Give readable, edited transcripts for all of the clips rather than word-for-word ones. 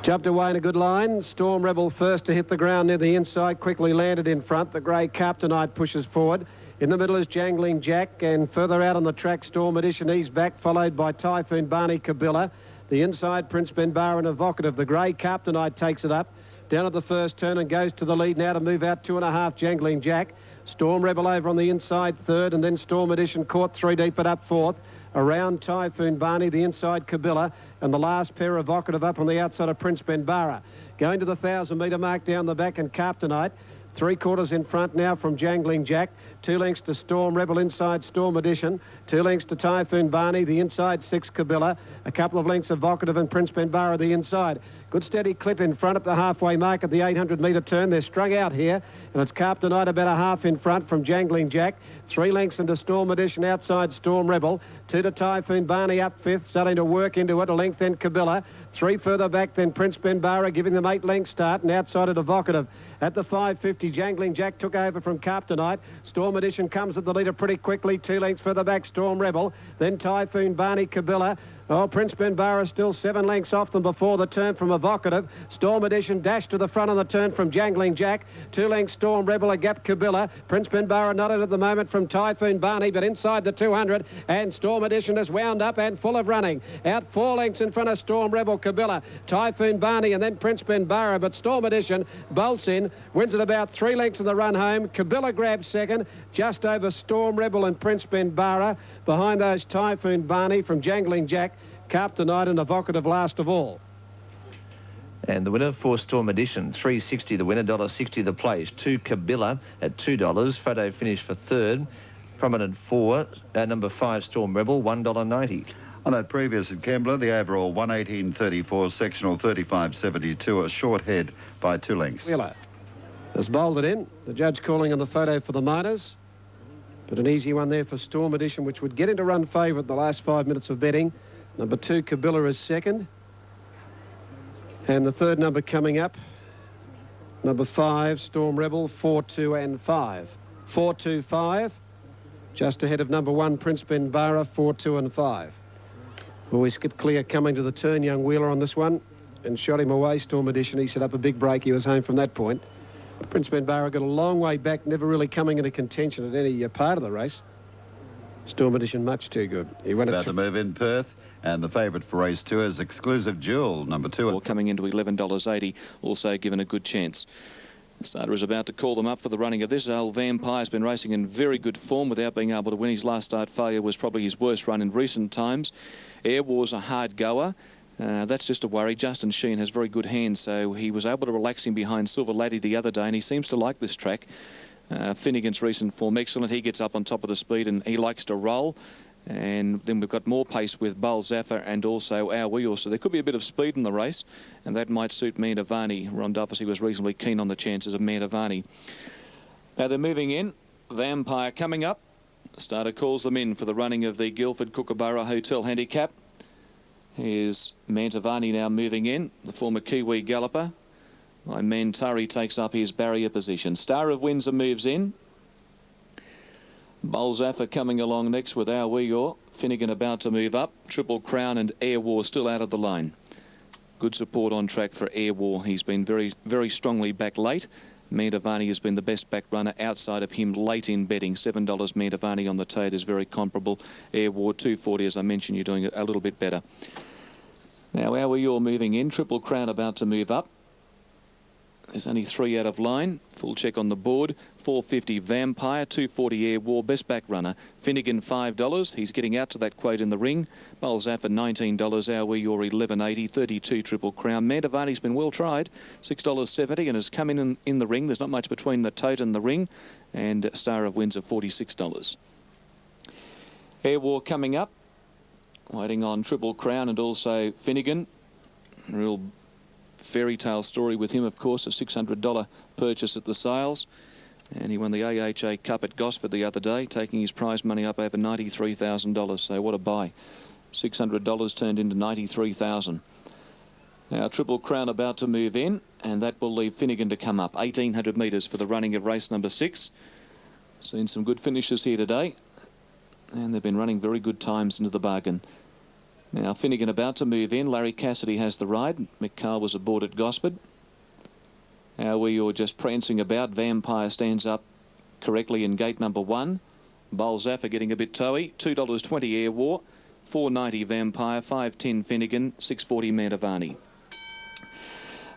Jumped away in a good line. Storm Rebel first to hit the ground near the inside, quickly landed in front. The grey Captainite pushes forward. In the middle is Jangling Jack, and further out on the track, Storm Edition, he's back, followed by Typhoon Barney Kabilla. The inside, Prince Benbara and Evocative. The grey Captainite takes it up down at the first turn and goes to the lead now to move out 2.5, Jangling Jack. Storm Rebel over on the inside third, and then Storm Edition caught 3 deep but up fourth. Around Typhoon Barney, the inside Kabilla, and the last pair Evocative up on the outside of Prince Benbara. Going to the 1,000-metre mark down the back, and Captainite. 3/4 in front now from Jangling Jack. 2 lengths to Storm Rebel inside Storm Edition. 2 lengths to Typhoon Barney, the inside 6 Kabilla. A couple of lengths Evocative and Prince Benbara the inside. Good steady clip in front at the halfway mark at the 800-metre turn. They're strung out here, and it's Captainite about a half in front from Jangling Jack. 3 lengths into Storm Edition outside Storm Rebel. 2 to Typhoon Barney up fifth, starting to work into it. A length then Kabilla. 3 further back then Prince Benbara, giving them 8 lengths start, and outside it Evocative. At the 550, Jangling Jack took over from Captainite. Storm Edition comes at the leader pretty quickly. 2 lengths further back, Storm Rebel. Then Typhoon Barney Kabilla. Oh, Prince Benbara still 7 lengths off them before the turn from Evocative. Storm Edition dashed to the front on the turn from Jangling Jack. 2 lengths Storm Rebel, a gap Kabilla. Prince Benbara knotted at the moment from Typhoon Barney, but inside the 200, and Storm Edition is wound up and full of running. Out 4 lengths in front of Storm Rebel, Kabilla, Typhoon Barney, and then Prince Benbara, but Storm Edition bolts in, wins it about 3 lengths in the run home. Kabilla grabs second, just over Storm Rebel and Prince Benbara. Behind those, Typhoon Barney from Jangling Jack, Captainite and Evocative last of all. And the winner for Storm Edition, $3.60 the winner, $1.60 the place. 2 Kabilla at $2. Photo finish for third. Prominent 4, number 5 Storm Rebel, $1.90. On that previous at Kembla, the overall 118.34, sectional 35.72, a short head by 2 lengths. Wheeler has bowled it in. The judge calling on the photo for the Miners. But an easy one there for Storm Edition, which would get into run favourite in the last 5 minutes of betting. Number 2, Kabilla, is second. And the third number coming up, number 5, Storm Rebel, 4, 2 and 5. 4, 2, 5. Just ahead of number 1, Prince Benbara, 4, 2 and 5. Always get clear coming to the turn, young Wheeler on this one, and shot him away, Storm Edition. He set up a big break. He was home from that point. Prince Benbara got a long way back, never really coming into contention at any part of the race. Storm Edition much too good. He went about to move in Perth, and the favourite for race 2 is Exclusive Jewel, number 2. Coming into $11.80, also given a good chance. The starter is about to call them up for the running of this. Old Vampire's been racing in very good form without being able to win. His last start failure was probably his worst run in recent times. Air War's a hard goer. That's just a worry. Justin Sheen has very good hands, so he was able to relax him behind Silver Laddie the other day, and he seems to like this track. Finnegan's recent form excellent. He gets up on top of the speed and he likes to roll. And then we've got more pace with Bull Zaffa and also Our Wheel. So there could be a bit of speed in the race, and that might suit Mandavani. Ron Duffy was reasonably keen on the chances of Mandavani. Now they're moving in. Vampire coming up. Starter calls them in for the running of the Guildford Kookaburra Hotel Handicap. Here's Mandavani now moving in, the former Kiwi galloper. Mantari takes up his barrier position. Star of Windsor moves in. Bull Zaffa coming along next with Our Wheel. Finnegan about to move up. Triple Crown and Air War still out of the line. Good support on track for Air War. He's been very, very strongly back late. Mandavani has been the best back runner outside of him late in betting. $7 Mandavani on the tote is very comparable. Air War $2.40, as I mentioned, you're doing it a little bit better. Now Our Wheel moving in. Triple Crown about to move up. There's only 3 out of line. Full check on the board. $4.50 Vampire, $2.40 Air War, best back runner. Finnegan $5. He's getting out to that quote in the ring. Bull Zaffa $19. Our Wheel $11.80. 32 Triple Crown. Mandavani's been well tried. $6.70 and has come in the ring. There's not much between the tote and the ring. And Star of Windsor $46. Air War coming up. Waiting on Triple Crown and also Finnegan. Real fairy tale story with him, of course, a $600 purchase at the sales, and he won the AHA Cup at Gosford the other day, taking his prize money up over $93,000. So what a buy. $600 turned into $93,000. Now Triple Crown about to move in, and that will leave Finnegan to come up. 1,800 metres for the running of race number 6. Seen some good finishes here today, and they've been running very good times into the bargain. Now Finnegan about to move in. Larry Cassidy has the ride. Mick Carl was aboard at Gosford. How we are just prancing about. Vampire stands up correctly in gate number 1. Balzaffa getting a bit toey. $2.20 Air War. $4.90 Vampire. $5.10 Finnegan. $6.40 Mantovani.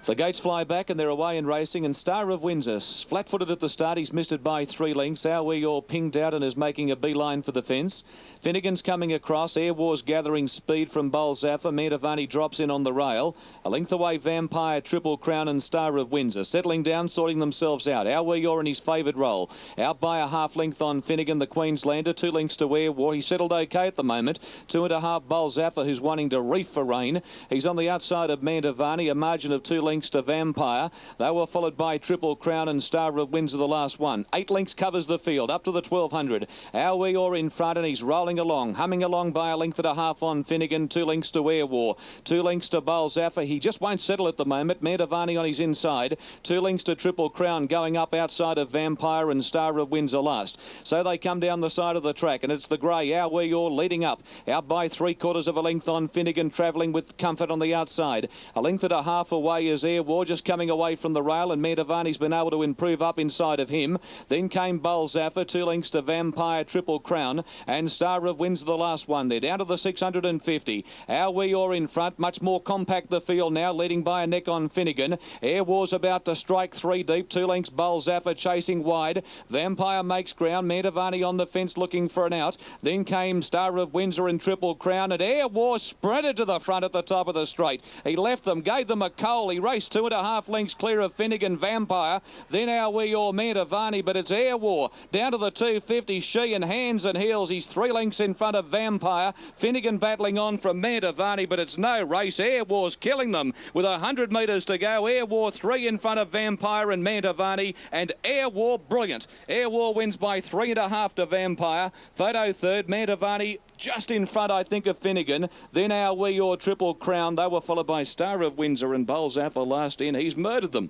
The gates fly back and they're away in racing, and Star of Windsor, flat-footed at the start, he's missed it by 3 lengths. Our We All pinged out and is making a beeline for the fence. Finnegan's coming across. Air War's gathering speed from Balzaffa. Mantovani drops in on the rail. A length away Vampire, Triple Crown and Star of Windsor. Settling down, sorting themselves out. Our We All in his favoured role. Out by a half length on Finnegan, the Queenslander. 2 lengths to Air War. He's settled okay at the moment. 2.5 Balzaffa, who's wanting to reef for rain. He's on the outside of Mantovani, a margin of 2 lengths to Vampire. They were followed by Triple Crown and Star of Windsor, the last one. 8 lengths covers the field up to the 1200. Our We All in front, and he's rolling along, humming along by a length and a half on Finnegan. 2 lengths to Air War. 2 lengths to Balzaffa. He just won't settle at the moment. Mantovani on his inside. 2 lengths to Triple Crown, going up outside of Vampire and Star of Windsor last. So they come down the side of the track, and it's the grey Our We All leading up. Out by 3/4 of a length on Finnegan, travelling with comfort on the outside. A length and a half away is Air War, just coming away from the rail, and Mantovani's been able to improve up inside of him. Then came Balzaffa, 2 lengths to Vampire, Triple Crown, and Star of Windsor, the last one. They're down to the 650. Our We All in front, much more compact the field now, leading by a neck on Finnegan. Air War's about to strike 3 deep, 2 lengths Balzaffa chasing wide. Vampire makes ground, Mantovani on the fence looking for an out. Then came Star of Windsor and Triple Crown, and Air War sprinted to the front at the top of the straight. He left them, gave them a coal. He raced 2.5 lengths clear of Finnegan, Vampire. Then Our We All, Mantovani, but it's Air War down to the 250. She and hands and heels. He's 3 lengths in front of Vampire. Finnegan battling on from Mantovani, but it's no race. Air War's killing them with 100 metres to go. Air War 3 in front of Vampire and Mantovani, and Air War brilliant. Air War wins by 3.5 to Vampire. Photo third, Mantovani just in front, I think, of Finnegan. Then Our We All, Triple Crown. They were followed by Star of Windsor and Balzaffa last in. He's murdered them.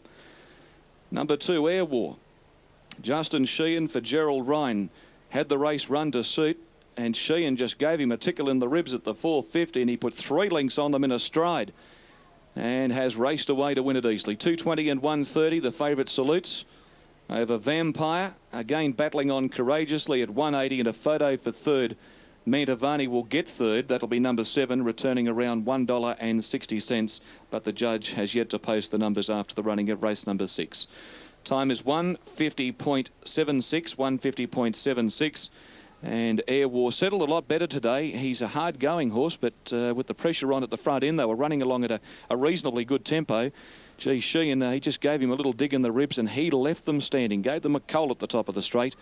Number 2, Air War. Justin Sheehan for Gerald Ryan had the race run to suit, and Sheehan just gave him a tickle in the ribs at the 450, and he put 3 lengths on them in a stride and has raced away to win it easily. 220 and 130, the favourite salutes over Vampire. Again battling on courageously at 180, and a photo for third. Mantovani will get third. That'll be number 7, returning around $1.60. But the judge has yet to post the numbers after the running of race number 6. Time is 1:50.76, 1:50.76. And Air War settled a lot better today. He's a hard-going horse, but with the pressure on at the front end, they were running along at a reasonably good tempo. Gee, Sheehan, he just gave him a little dig in the ribs, and he left them standing, gave them a coal at the top of the straight.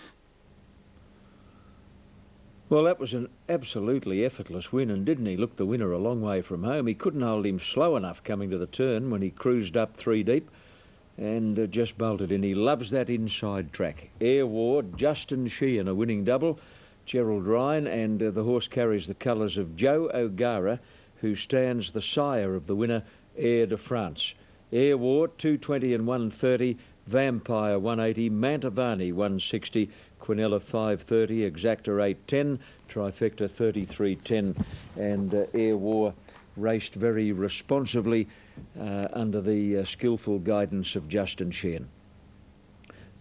Well, that was an absolutely effortless win, and didn't he look the winner a long way from home? He couldn't hold him slow enough coming to the turn when he cruised up 3 deep and just bolted in. He loves that inside track. Air War, Justin Sheehan, a winning double. Gerald Ryan, and the horse carries the colours of Joe O'Gara, who stands the sire of the winner, Air de France. Air War, 220 and 130. Vampire, 180. Mantovani, 160. Quinella 530, Exacta 810, Trifecta 3310, and Air War raced very responsibly under the skillful guidance of Justin Sheehan.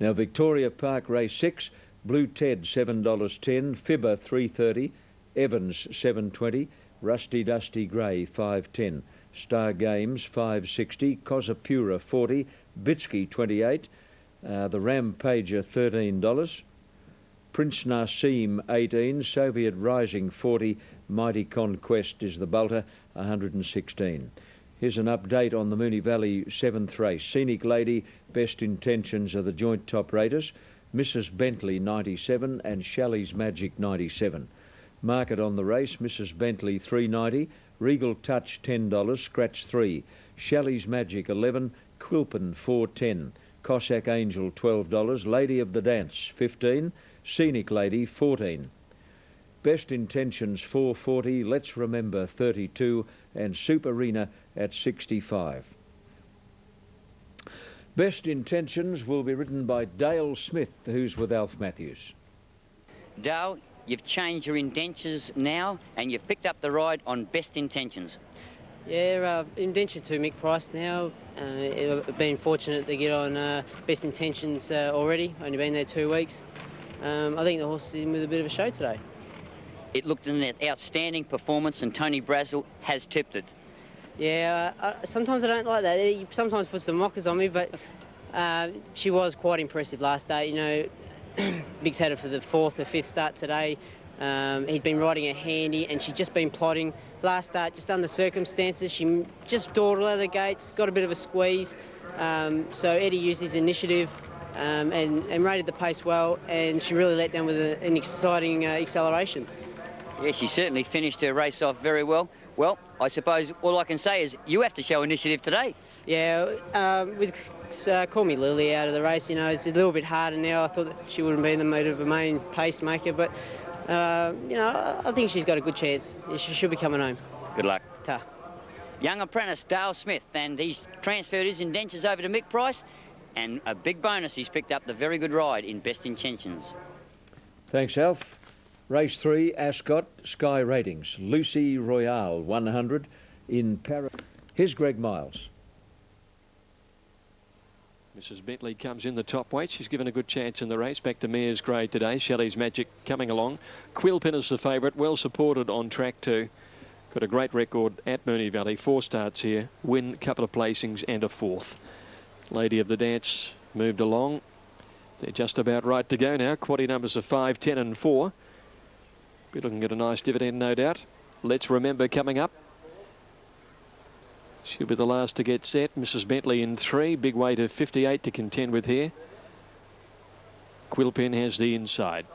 Now Victoria Park race 6, Blue Ted $7.10, Fibber 330, Evans 720, Rusty Dusty Grey 510, Star Games 560, Cosapura 40, Bitsky 28, the Rampager $13. Prince Nassim 18, Soviet Rising 40, Mighty Conquest is the bolter 116. Here's an update on the Moonee Valley 7th race. Scenic Lady, Best Intentions are the joint top raters. Mrs Bentley 97 and Shelley's Magic 97. Market on the race, Mrs Bentley $3.90, Regal Touch $10, Scratch 3, Shelley's Magic 11, Quilpin $4.10, Cossack Angel $12, Lady of the Dance $15, Scenic Lady 14. Best Intentions 440, Let's Remember 32, and Superina at 65. Best Intentions will be ridden by Dale Smith, who's with Alf Matthews. Dale, you've changed your indentures now and you've picked up the ride on Best Intentions. Yeah, indenture to Mick Price now. I've been fortunate to get on Best Intentions already, only been there 2 weeks. I think the horse is in with a bit of a show today. It looked an outstanding performance and Tony Brazel has tipped it. Yeah, sometimes I don't like that. He sometimes puts the mockers on me, but she was quite impressive last day. You know, Big's had her for the 4th or 5th start today. He'd been riding her handy and she'd just been plodding. Last start, just under circumstances, she just dawdled out of the gates, got a bit of a squeeze. So Eddie used his initiative and rated the pace well, and she really let down with an exciting acceleration. Yeah, she certainly finished her race off very well. Well, I suppose all I can say is you have to show initiative today. Yeah, with Call Me Lily out of the race, you know, it's a little bit harder now. I thought that she wouldn't be the motive of a main pacemaker, but, you know, I think she's got a good chance. She should be coming home. Good luck. Ta. Young apprentice Dale Smith, and he's transferred his indentures over to Mick Price, and a big bonus, he's picked up the very good ride in Best Intentions. Thanks, Alf. Race 3, Ascot, Sky Ratings. Lucy Royale, 100 in Paris. Here's Greg Miles. Mrs. Bentley comes in the top weight. She's given a good chance in the race. Back to Mare's Grade today. Shelley's Magic coming along. Quilpin is the favourite. Well supported on track 2. Got a great record at Moonee Valley. 4 starts here. Win, couple of placings and a 4th. Lady of the Dance moved along. They're just about right to go now. Quaddy numbers of 5, 10 and 4. Be looking at a nice dividend, no doubt. Let's Remember coming up. She'll be the last to get set. Mrs. Bentley in 3. Big weight of 58 to contend with here. Quilpin has the inside.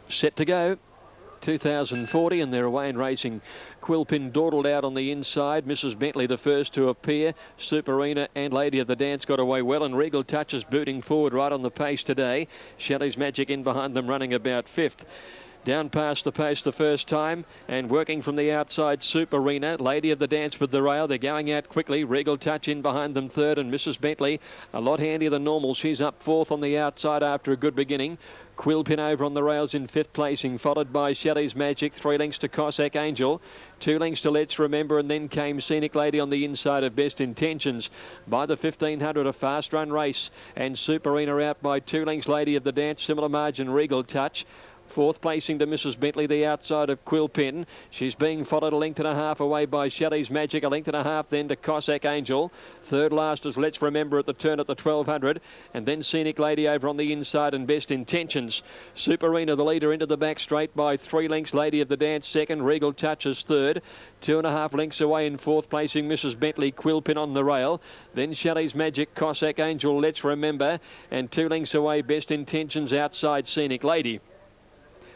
Set to go. 2040 and they're away and racing. Quilpin dawdled out on the inside. Mrs. Bentley the first to appear. Superina and Lady of the Dance got away well, and Regal Touches booting forward right on the pace today. Shelley's Magic in behind them, running about 5th. Down past the post the first time and working from the outside, Superina. Lady of the Dance with the rail. They're going out quickly. Regal Touch in behind them 3rd, and Mrs. Bentley a lot handier than normal. She's up 4th on the outside after a good beginning. Quilpin over on the rails in 5th placing, followed by Shelley's Magic. 3 lengths to Cossack Angel. 2 lengths to Let's Remember, and then came Scenic Lady on the inside of Best Intentions. By the 1500, a fast run race, and Superina out by 2 lengths. Lady of the Dance, similar margin, Regal Touch. 4th placing to Mrs. Bentley, the outside of Quilpin. She's being followed a length and a half away by Shelley's Magic, a length and a half then to Cossack Angel. 3rd last is Let's Remember at the turn at the 1200, and then Scenic Lady over on the inside and Best Intentions. Superina the leader into the back straight by 3 lengths. Lady of the Dance 2nd, Regal Touches 3rd. 2.5 lengths away in 4th placing Mrs. Bentley, Quilpin on the rail. Then Shelley's Magic, Cossack Angel, Let's Remember, and 2 lengths away Best Intentions outside Scenic Lady.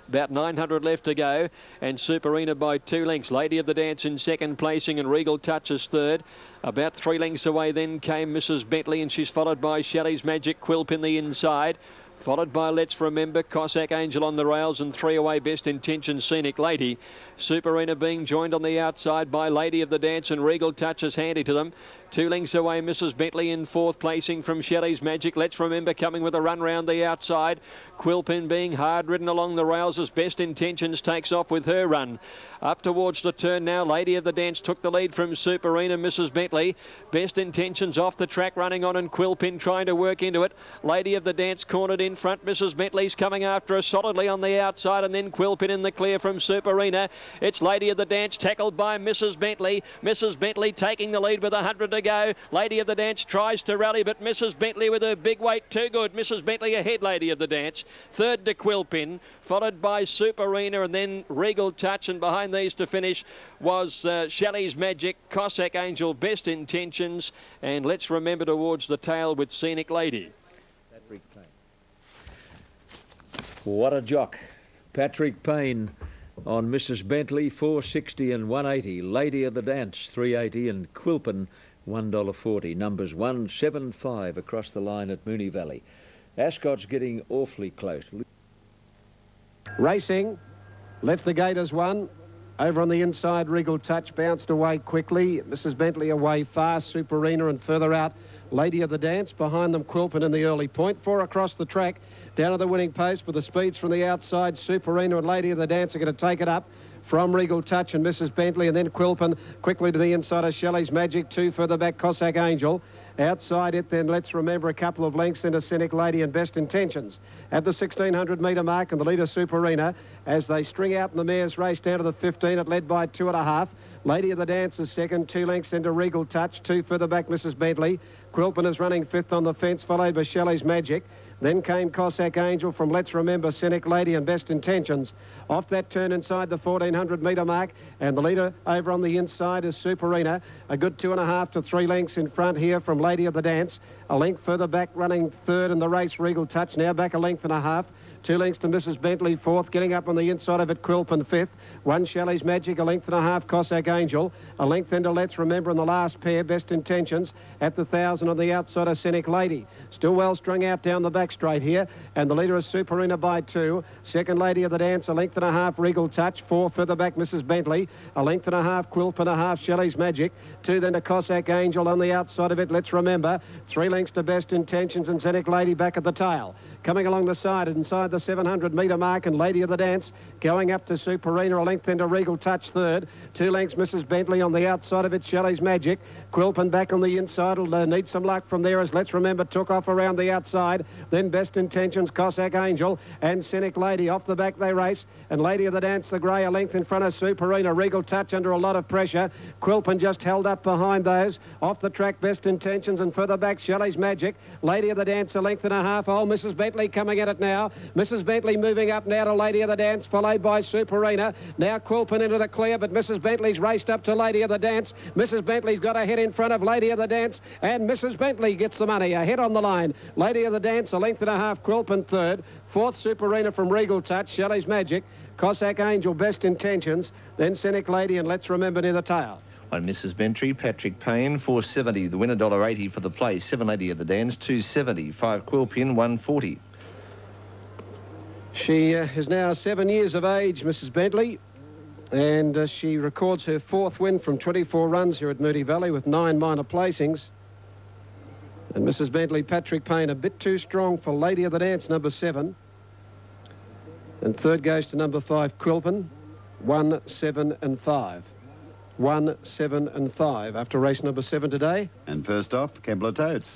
About 900 left to go, and Superina by 2 lengths. Lady of the Dance in 2nd placing, and Regal Touches 3rd. About 3 lengths away then came Mrs. Bentley, and she's followed by Shelley's Magic, Quilpin the inside. Followed by Let's Remember, Cossack Angel on the rails, and 3 away Best Intention, Scenic Lady. Superina being joined on the outside by Lady of the Dance, and Regal Touches handy to them. 2 lengths away, Mrs. Bentley in 4th placing from Shelley's Magic. Let's Remember coming with a run round the outside. Quilpin being hard ridden along the rails as Best Intentions takes off with her run. Up towards the turn now, Lady of the Dance took the lead from Superina, Mrs. Bentley. Best Intentions off the track running on, and Quilpin trying to work into it. Lady of the Dance cornered in front. Mrs. Bentley's coming after her solidly on the outside, and then Quilpin in the clear from Superina. It's Lady of the Dance tackled by Mrs. Bentley. Mrs. Bentley taking the lead with 100 to go. Lady of the Dance tries to rally, but Mrs. Bentley with her big weight too good. Mrs. Bentley ahead, Lady of the Dance. 3rd to Quilpin, followed by Superina, and then Regal Touch, and behind these to finish was Shelley's Magic, Cossack Angel, Best Intentions, and Let's Remember towards the tail with Scenic Lady. What a jock. Patrick Payne on Mrs. Bentley, 460 and 180. Lady of the Dance, 380, and Quilpin, $1.40. Numbers 175 across the line at Moonee Valley. Ascot's getting awfully close. Racing, left the gate as 1. Over on the inside, Regal Touch bounced away quickly. Mrs. Bentley away fast. Superina and further out, Lady of the Dance. Behind them, Quilpin in the early point. 4 across the track. Down to the winning post with the speeds from the outside. Superina and Lady of the Dance are going to take it up from Regal Touch and Mrs. Bentley, and then Quilpin quickly to the inside of Shelley's Magic. 2 further back, Cossack Angel. Outside it, then Let's Remember, a couple of lengths into Scenic Lady and Best Intentions. At the 1,600 metre mark, and the leader Superina, as they string out in the mares race down to the 15, it led by 2.5. Lady of the Dance is second, 2 lengths into Regal Touch. 2 further back, Mrs. Bentley. Quilpin is running 5th on the fence, followed by Shelley's Magic. Then came Cossack Angel from Let's Remember, Scenic Lady and Best Intentions. Off that turn inside the 1,400 metre mark, and the leader over on the inside is Superina. A good 2.5 to 3 lengths in front here from Lady of the Dance. A length further back, running third in the race, Regal Touch, now back a length and a half. 2 lengths to Mrs. Bentley, fourth. Getting up on the inside of it, Quilpin, fifth. 1 Shelley's Magic, a length and a half, Cossack Angel. A length into Let's Remember in the last pair, Best Intentions. At the 1,000 on the outside of Scenic Lady. Still well strung out down the back straight here. And the leader is Superina by 2. Second Lady of the Dance, a length and a half, Regal Touch. 4 further back, Mrs. Bentley. A length and a half, Quilpin, a half, Shelley's Magic. 2 then to Cossack Angel on the outside of it, Let's Remember. 3 lengths to Best Intentions and Scenic Lady back at the tail. Coming along the side, inside the 700 metre mark, and Lady of the Dance going up to Superina, a length into Regal Touch third. 2 lengths Mrs. Bentley on the outside of it, Shelley's Magic. Quilpin back on the inside, will need some luck from there as Let's Remember took off around the outside. Then Best Intentions, Cossack Angel and Scenic Lady. Off the back they race, and Lady of the Dance, the grey, a length in front of Superina. Regal Touch under a lot of pressure. Quilpin just held up behind those. Off the track, Best Intentions, and further back, Shelley's Magic. Lady of the Dance, a length and a half. Oh, Mrs. Bentley coming at it now. Mrs. Bentley moving up now to Lady of the Dance, followed by Superina. Now Quilpin into the clear, but Mrs. Bentley's raced up to Lady of the Dance. Mrs. Bentley's got a head in front of Lady of the Dance, and Mrs. Bentley gets the money. Ahead on the line. Lady of the Dance, a length and a half, Quilpin third. Fourth, Superina from Regal Touch, Shelley's Magic. Cossack Angel, Best Intentions. Then Scenic Lady and Let's Remember near the tail. On Mrs. Bentley, Patrick Payne, 4.70. The winner, $1.80 for the place. 7 Lady of the Dance, 2.70. 5 Quilpin, 1.40. She is now 7 years of age, Mrs. Bentley, and she records her 4th win from 24 runs here at Moonee Valley with 9 minor placings. And Mrs. Bentley, Patrick Payne, a bit too strong for Lady of the Dance, number 7. And third goes to number 5, Quilpin, 1, 7 and 5. 1, 7 and 5 after race number 7 today. And first off, Kembla Totes.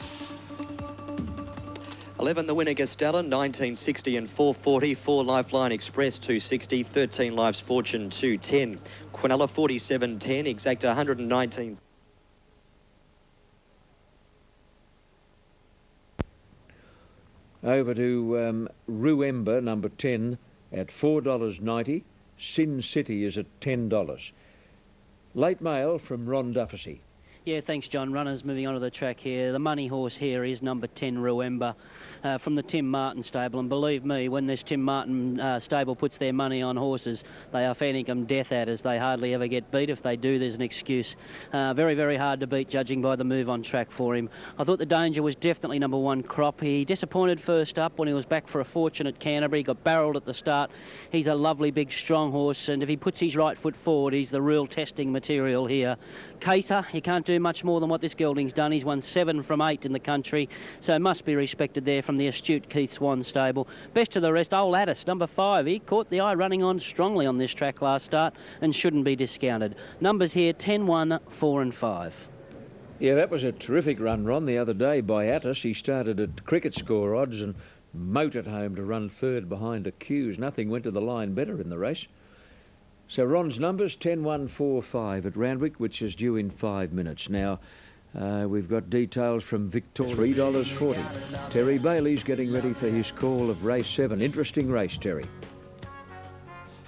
11, the winner, Gastella, 1960 and 440. 4, Lifeline Express, 260. 13, Life's Fortune, 210. Quinella, 47.10. Exacta, 119. Over to Ruemba, number 10, at $4.90. Sin City is at $10. Late mail from Ron Dufficy. Yeah, thanks, John. Runners moving on to the track here. The money horse here is number 10, Ruemba, from the Tim Martin stable. And believe me, when this Tim Martin stable puts their money on horses, they are fanning them death at, as they hardly ever get beat. If they do, there's an excuse. Very, very hard to beat, judging by the move on track for him. I thought the danger was definitely number 1, Crop. He disappointed first up when he was back for a fortune at Canterbury. Got barrelled at the start. He's a lovely, big, strong horse, and if he puts his right foot forward, he's the real testing material here. Caser, he can't do much more than what this gelding's done. He's won 7 from 8 in the country, so must be respected there from the astute Keith Swan stable. Best of the rest, Old Addis, number 5. He caught the eye running on strongly on this track last start and shouldn't be discounted. Numbers here, 10, 1, 4 and 5. Yeah, that was a terrific run, Ron, the other day by Attis. He started at cricket score odds and motored home to run third behind Accused. Nothing went to the line better in the race. So Ron's numbers, 10, 1, 4, 5 at Randwick, which is due in 5 minutes. Now, we've got details from Victoria, $3.40. Terry Bailey's getting ready for his call of race 7. Interesting race, Terry.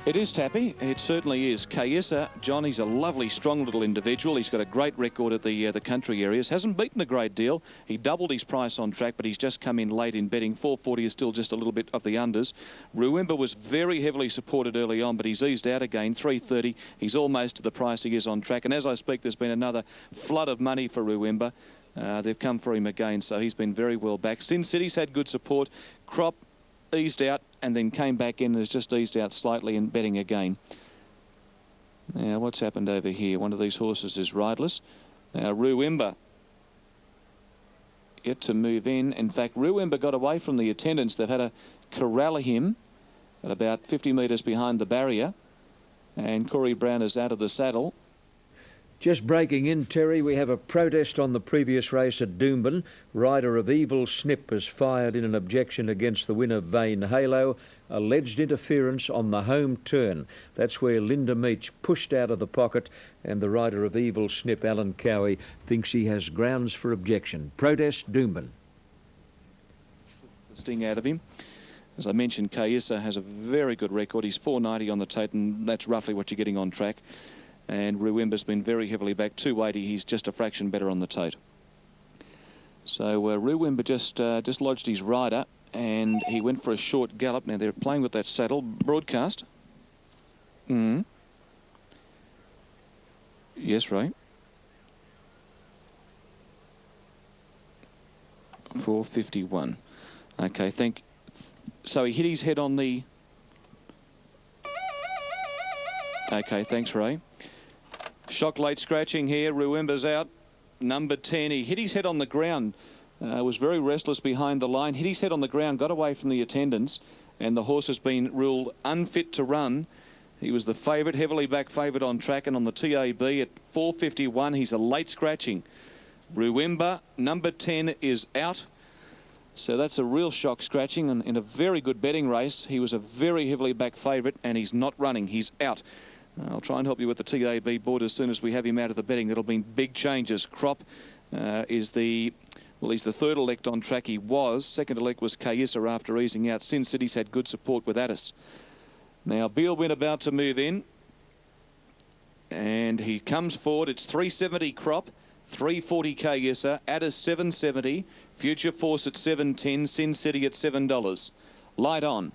It is, Tappy. It certainly is. Kayesa, Johnny's a lovely, strong little individual. He's got a great record at the country areas. Hasn't beaten a great deal. He doubled his price on track, but he's just come in late in betting. 440 is still just a little bit of the unders. Ruemba was very heavily supported early on, but he's eased out again. 330. He's almost to the price he is on track. And as I speak, there's been another flood of money for Ruemba. They've come for him again, so he's been very well back. Sin City's had good support. Crop eased out and then came back in and has just eased out slightly in betting again. Now, what's happened over here? One of these horses is riderless. Now, Ruimba yet to move in. In fact, Ruimba got away from the attendants. They've had to corral him at about 50 metres behind the barrier. And Corey Brown is out of the saddle. Just breaking in, Terry, we have a protest on the previous race at Doomben. Rider of Evil Snip has fired in an objection against the winner, Vane Halo. Alleged interference on the home turn. That's where Linda Meach pushed out of the pocket, and the rider of Evil Snip, Alan Cowie, thinks he has grounds for objection. Protest, Doomben. The sting out of him. As I mentioned, Kaisa has a very good record. He's 490 on the tote, and that's roughly what you're getting on track. And Ruimba's been very heavily back, 280. He's just a fraction better on the tote. So Ruimba just lodged his rider, and he went for a short gallop. Now they're playing with that saddle. Broadcast. Yes, Ray. 451. Okay, so he hit his head on the... Okay, thanks, Ray. Shock late scratching here. Ruimba's out. Number 10. He hit his head on the ground. Was very restless behind the line. Hit his head on the ground. Got away from the attendants. And the horse has been ruled unfit to run. He was the favourite, heavily back favourite on track and on the TAB at 451. He's a late scratching. Ruimba, number 10, is out. So that's a real shock scratching, and in a very good betting race. He was a very heavily back favourite, and he's not running. He's out. I'll try and help you with the TAB board as soon as we have him out of the betting. That'll be big changes. Crop is the... Well, he's the third elect on track. He was. Second elect was Kaisa after easing out. Sin City's had good support with Addis. Now, Beal Win about to move in. And he comes forward. It's 370 Crop. 340 Kaisa. Addis 770. Future Force at 710. Sin City at $7. Light on.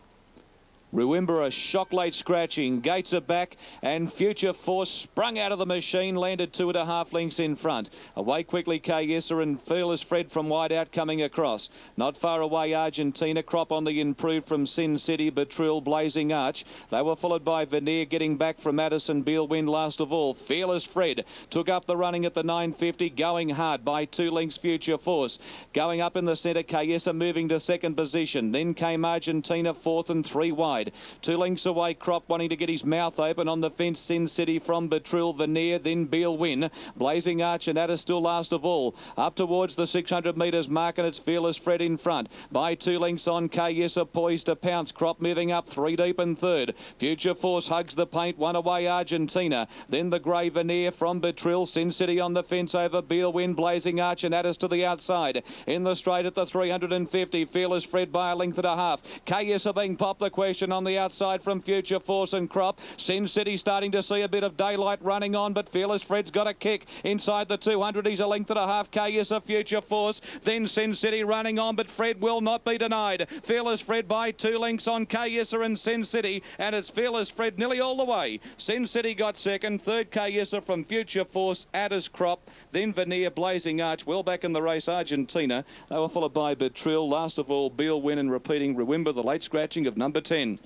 Ruimba a shock late scratching. Gates are back, and Future Force sprung out of the machine, landed 2.5 lengths in front. Away quickly Kayesa and Fearless Fred from wide out coming across. Not far away Argentina. Crop on the improved from Sin City. Betrill, Blazing Arch. They were followed by Veneer getting back from Addison. Beal Win last of all. Fearless Fred took up the running at the 950, going hard by 2 lengths Future Force. Going up in the centre, Kayesa moving to second position. Then came Argentina fourth and 3 wide. 2 lengths away, Crop wanting to get his mouth open on the fence. Sin City from Betrill, Veneer, then Beal Win. Blazing Arch and Addis still last of all. Up towards the 600 metres mark, and it's Fearless Fred in front. By 2 lengths on Kayesa, poised to pounce. Crop moving up 3 deep and third. Future Force hugs the paint, 1 away Argentina. Then the grey Veneer from Betrill. Sin City on the fence over Beal Win. Blazing Arch and Addis to the outside. In the straight at the 350, Fearless Fred by 1.5 lengths. Kayesa being popped the question on the outside from Future Force and Crop. Sin City starting to see a bit of daylight running on, but Fearless Fred's got a kick inside the 200. He's 1.5 lengths. Kayesa, Future Force. Then Sin City running on, but Fred will not be denied. Fearless Fred by 2 lengths on Kayesa and Sin City, and it's Fearless Fred nearly all the way. Sin City got second. Third, Kayesa from Future Force. Addis, Crop. Then Veneer, Blazing Arch. Well back in the race, Argentina. They were followed by Betrill. Last of all, Beal Win, and repeating Ruimba, the late scratching of number 10.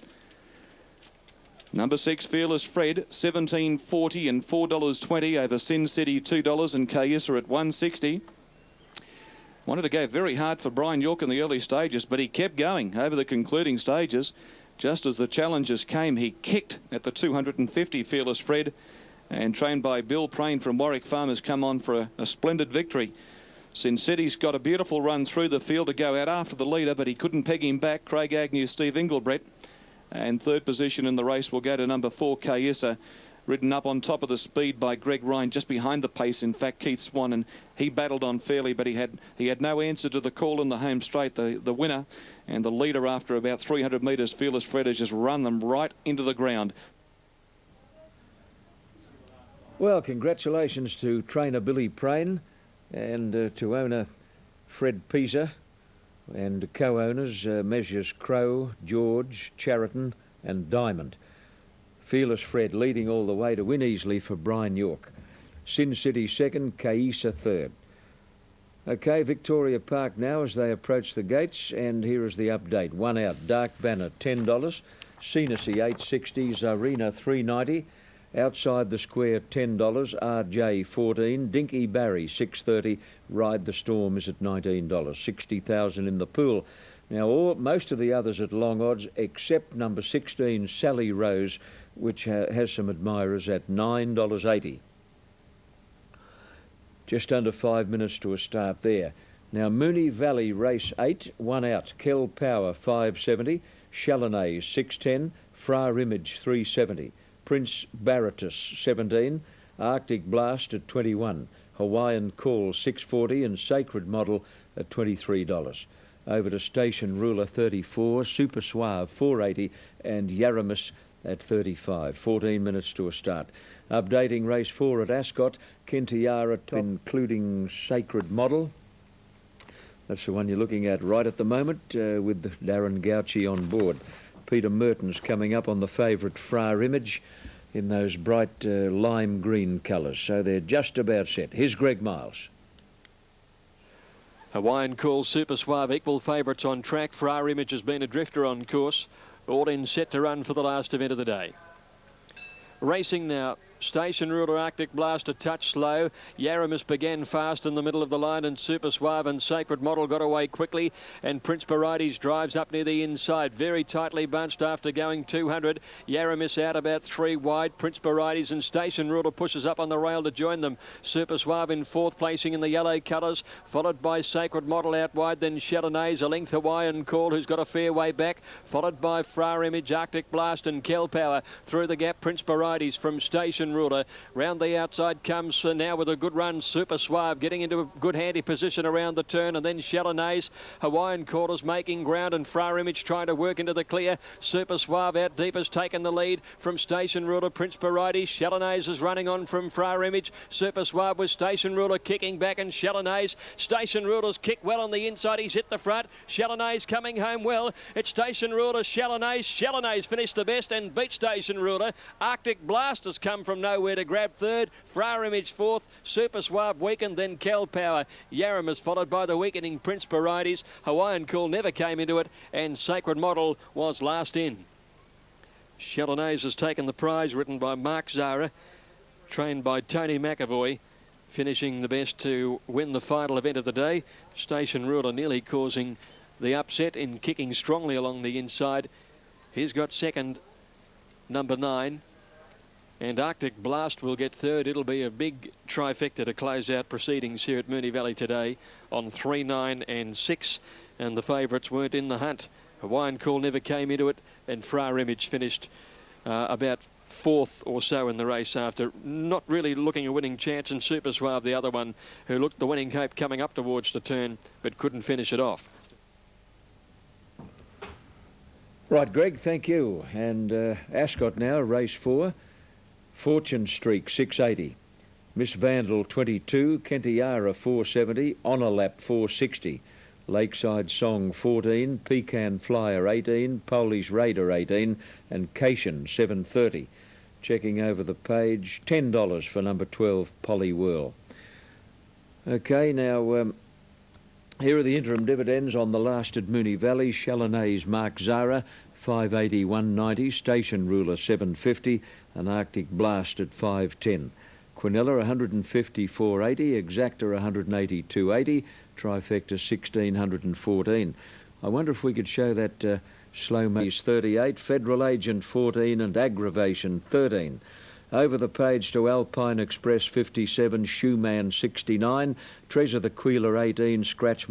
Number 6, Fearless Fred, $17.40 and $4.20 over Sin City, $2, and Kayesa at $1.60. Wanted to go very hard for Brian York in the early stages, but he kept going over the concluding stages. Just as the challenges came, he kicked at the 250, Fearless Fred, and trained by Bill Prain from Warwick Farm has come on for a splendid victory. Sin City's got a beautiful run through the field to go out after the leader, but he couldn't peg him back. Craig Agnew, Steve Engelbrett. And third position in the race will go to number 4, Kayesa, ridden up on top of the speed by Greg Ryan, just behind the pace, in fact, Keith Swan, and he battled on fairly, but he had no answer to the call in the home straight. The winner and the leader after about 300 metres, Fearless Fred, has just run them right into the ground. Well, congratulations to trainer Billy Prain and to owner Fred Pisa, and co-owners Measures Crow, George, Chariton and Diamond. Fearless Fred leading all the way to win easily for Brian York. Sin City second, Kayesa third. OK, Victoria Park now as they approach the gates, and here is the update. 1 out, Dark Banner $10, Senacy $8.60, Zarina $3.90, Outside the square, $10. RJ 14. Dinky Barry 6.30. Ride the Storm is at $19. 60,000 in the pool. Now, most of the others at long odds, except number 16, Sally Rose, which has some admirers at $9.80. Just under 5 minutes to a start there. Now, Moonee Valley race 8, 1 out. Kel Power 5.70. Chalonais 6.10. Fra Image 3.70. Prince Baratus 17. Arctic Blast at 21. Hawaiian Call 6.40 and Sacred Model at $23. Over to Station Ruler 34, Super Suave 4.80 and Yaramis at 35. 14 minutes to a start. Updating race 4 at Ascot, Kentiara, including Sacred Model. That's the one you're looking at right at the moment with Darren Gauci on board. Peter Merton's coming up on the favourite Fra Image in those bright lime green colours. So they're just about set. Here's Greg Miles. Hawaiian Call, Super Suave, equal favourites on track. Fra Image has been a drifter on course. All in set to run for the last event of the day. Racing now. Station Ruler, Arctic Blast a touch slow. Yaramis began fast in the middle of the line, and Super Suave and Sacred Model got away quickly, and Prince Barides drives up near the inside, very tightly bunched after going 200. Yaramis out about 3 wide. Prince Barides and Station Ruler pushes up on the rail to join them. Super Suave in 4th placing in the yellow colours, followed by Sacred Model out wide, then Chalonais, a length Hawaiian Call, who's got a fair way back, followed by Fra Image, Arctic Blast and Kel Power. Through the gap, Prince Barides from Station Ruler. Round the outside comes now with a good run Super Suave, getting into a good handy position around the turn, and then Chalonais. Hawaiian Quarters making ground, and Fra Image trying to work into the clear. Super Suave out deep has taken the lead from Station Ruler. Prince Barides. Chalonais is running on from Fra Image. Super Suave with Station Ruler kicking back, and Chalonais. Station Ruler's kicked well on the inside. He's hit the front. Chalonais coming home well. It's Station Ruler, Chalonais. Chalonais finished the best and beat Station Ruler. Arctic Blast has come from nowhere to grab 3rd. Fra Image 4th. Super Suave weakened, then Kel Power. Yaramis followed by the weakening Prince Barides. Hawaiian Cool never came into it, and Sacred Model was last in. Chalonais has taken the prize, written by Mark Zara, trained by Tony McAvoy, finishing the best to win the final event of the day. Station Ruler nearly causing the upset in kicking strongly along the inside. He's got 2nd, number 9. And Arctic Blast will get 3rd. It'll be a big trifecta to close out proceedings here at Moonee Valley today on 3, 9 and 6. And the favourites weren't in the hunt. Hawaiian Call never came into it, and Fra Image finished about 4th or so in the race after not really looking a winning chance, and Super Suave, the other one, who looked the winning hope coming up towards the turn but couldn't finish it off. Right, Greg, thank you. And Ascot now, race 4. Fortune Streak 6.80. Miss Vandal 22. Kentiara 4.70. Honour Lap 4.60. Lakeside Song 14. Pecan Flyer 18. Polish Raider 18. And Cation 7.30. Checking over the page, $10 for number 12 Polly Whirl. Okay, now here are the interim dividends on the last at Moonee Valley. Chalonais Mark Zara 5.80, 1.90. Station Ruler 7.50. And Arctic Blast at 5.10. Quinella 154.80. Exacta 182.80. Trifecta 1,614. I wonder if we could show that Slow Maze 38, Federal Agent 14 and Aggravation 13. Over the page to Alpine Express 57, Shoeman 69, Treasure the Queeler 18, Scratch